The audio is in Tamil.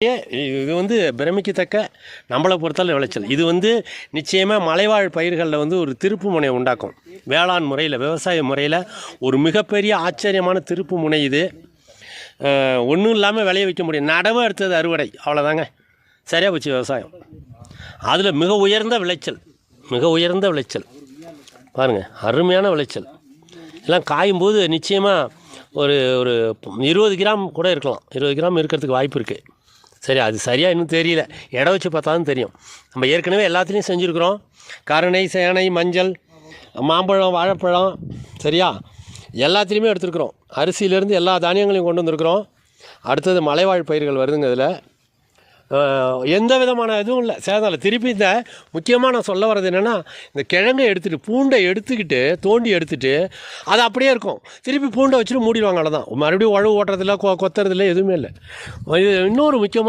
இது வந்து பிரமிக்கத்தக்க நம்மளை பொறுத்தால விளைச்சல். இது வந்து நிச்சயமாக மலைவாழ் பயிர்களில் வந்து ஒரு திருப்பு முனையை உண்டாக்கும். வேளாண் முறையில், விவசாய முறையில் ஒரு மிகப்பெரிய ஆச்சரியமான திருப்பு முனை இது. ஒன்றும் இல்லாமல் விளைய வைக்க முடியும். நடவு அடுத்தது அறுவடை, அவ்வளோதாங்க. சரியாக போச்சு விவசாயம். அதில் மிக உயர்ந்த விளைச்சல், மிக உயர்ந்த விளைச்சல் பாருங்கள், அருமையான விளைச்சல். எல்லாம் காயும்போது நிச்சயமாக ஒரு ஒரு 20 கிராம் கூட இருக்கலாம். 20 கிராம் இருக்கிறதுக்கு வாய்ப்பு இருக்குது. சரி, அது சரியாக இன்னும் தெரியல. இடம் வச்சு பார்த்தாலும் தெரியும். நம்ம ஏற்கனவே எல்லாத்துலேயும் செஞ்சுருக்குறோம். கருணை, சேனை, மஞ்சள், மாம்பழம், வாழைப்பழம், சரியா, எல்லாத்துலேயுமே எடுத்துருக்குறோம். அரிசியிலேருந்து எல்லா தானியங்களையும் கொண்டு வந்திருக்கிறோம். அடுத்தது மலைவாழ் பயிர்கள் வருதுங்க. இதில் எந்த விதமான இதுவும் இல்லை, சேதம் இல்லை. திருப்பி இந்த முக்கியமாக நான் சொல்ல வர்றது என்னென்னா, இந்த கிழங்கை எடுத்துகிட்டு, பூண்டை எடுத்துக்கிட்டு தோண்டி எடுத்துகிட்டு அது அப்படியே இருக்கும். திருப்பி பூண்டை வச்சுட்டு மூடிடுவாங்க. அவ்வளோதான். மறுபடியும் உழவு ஓட்டுறதில்ல, கொத்துறதில்ல, எதுவுமே இல்லை. இது இன்னொரு முக்கியமான